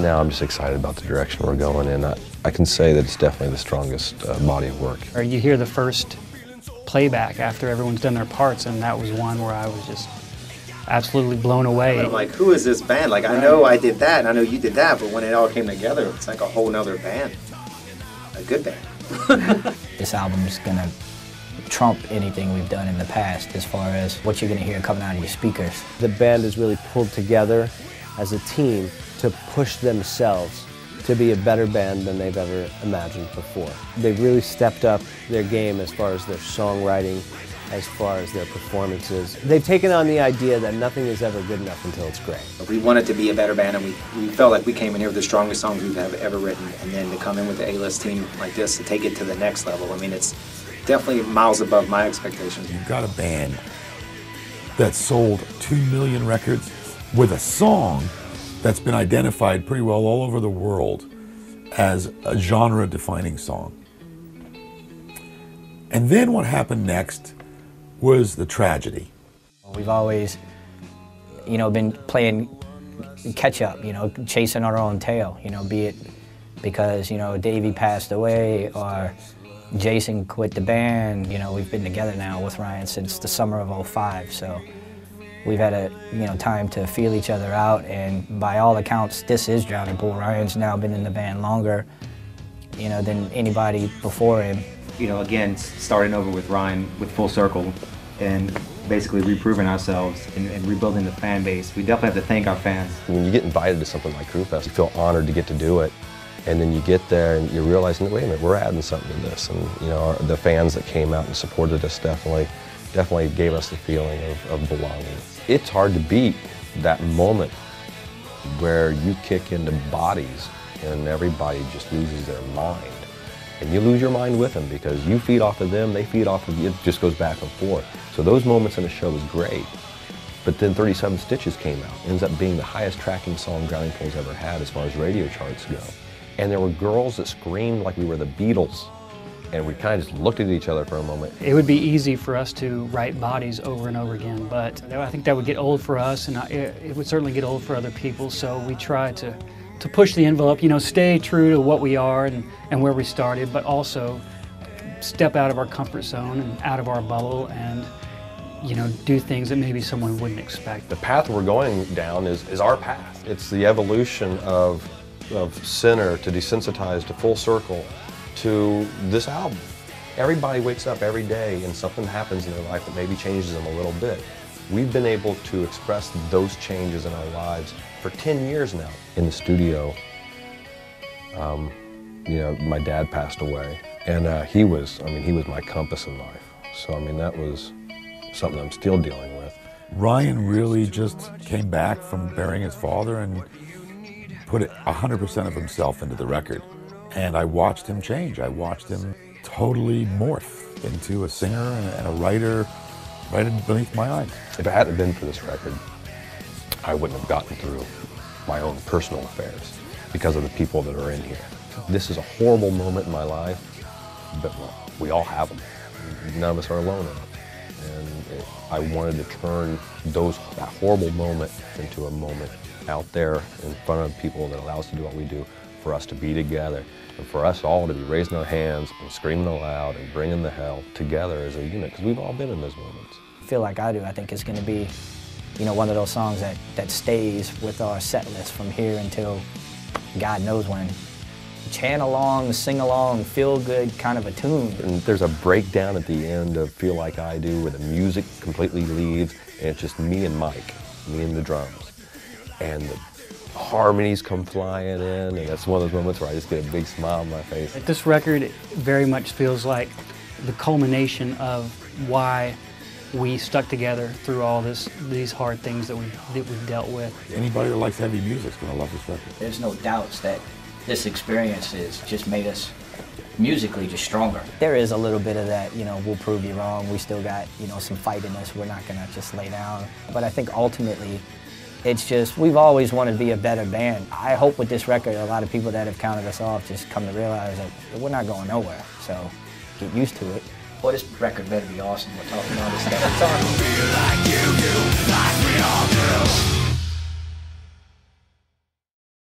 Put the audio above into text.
now I'm just excited about the direction we're going in. I can say that it's definitely the strongest body of work. Or you hear the first playback after everyone's done their parts, and that was one where I was just absolutely blown away. I'm like, who is this band? Like, I know I did that, and I know you did that, but when it all came together, it's like a whole nother band. A good band. This album is gonna trump anything we've done in the past as far as what you're gonna hear coming out of your speakers. The band has really pulled together as a team to push themselves to be a better band than they've ever imagined before. They've really stepped up their game as far as their songwriting, as far as their performances. They've taken on the idea that nothing is ever good enough until it's great. We wanted to be a better band, and we felt like we came in here with the strongest songs we've ever written, and then to come in with the A-list team like this to take it to the next level, I mean, it's definitely miles above my expectations. You've got a band that sold 2 million records with a song that's been identified pretty well all over the world as a genre-defining song. And then what happened next was the tragedy. We've always, been playing catch-up, chasing our own tail, be it because, Davey passed away or Jason quit the band. We've been together now with Ryan since the summer of '05, so we've had time to feel each other out, and by all accounts, this is Drowning Pool. Ryan's now been in the band longer, than anybody before him. Again, starting over with Ryan with Full Circle and basically reproving ourselves and rebuilding the fan base. We definitely have to thank our fans. When you get invited to something like Crew Fest, you feel honored to get to do it. And then you get there and you realize, wait a minute, we're adding something to this. And the fans that came out and supported us definitely gave us the feeling of belonging. It's hard to beat that moment where you kick into bodies and everybody just loses their mind. And you lose your mind with them because you feed off of them, they feed off of you. It just goes back and forth. So those moments in the show was great. But then 37 Stitches came out. It ends up being the highest tracking song Drowning Pool's ever had as far as radio charts go. And there were girls that screamed like we were the Beatles. And we kind of just looked at each other for a moment. It would be easy for us to write bodies over and over again, but I think that would get old for us, and it would certainly get old for other people, so we try to push the envelope, stay true to what we are and where we started, but also step out of our comfort zone and out of our bubble and do things that maybe someone wouldn't expect. The path we're going down is our path. It's the evolution of Sinner to Desensitized to Full Circle to this album. Everybody wakes up every day and something happens in their life that maybe changes them a little bit. We've been able to express those changes in our lives for 10 years now. In the studio, my dad passed away, and he was my compass in life. So, that was something I'm still dealing with. Ryan really just came back from burying his father and put 100% of himself into the record. And I watched him change. I watched him totally morph into a singer and a writer right beneath my eyes. If it hadn't been for this record, I wouldn't have gotten through my own personal affairs because of the people that are in here. This is a horrible moment in my life, but we all have them. None of us are alone in it. And I wanted to turn that horrible moment into a moment out there in front of people that allow us to do what we do, for us to be together, and for us all to be raising our hands and screaming aloud and bringing the hell together as a unit, because we've all been in those moments. I feel like I do. I think it's going to be, one of those songs that stays with our set list from here until God knows when. Chant along, sing along, feel good kind of a tune. And there's a breakdown at the end of Feel Like I Do where the music completely leaves and it's just me and Mike, me and the drums. And the harmonies come flying in, and that's one of those moments where I just get a big smile on my face. This record very much feels like the culmination of why we stuck together through all these hard things that we've dealt with. Anybody that likes heavy music is going to love this record. There's no doubts that this experience has just made us musically just stronger. There is a little bit of that, we'll prove you wrong. We still got, some fight in us. We're not going to just lay down. But I think ultimately, it's just, we've always wanted to be a better band. I hope with this record, a lot of people that have counted us off just come to realize that we're not going nowhere. So get used to it. Boy, this record better be awesome. We're talking all this stuff. It's on.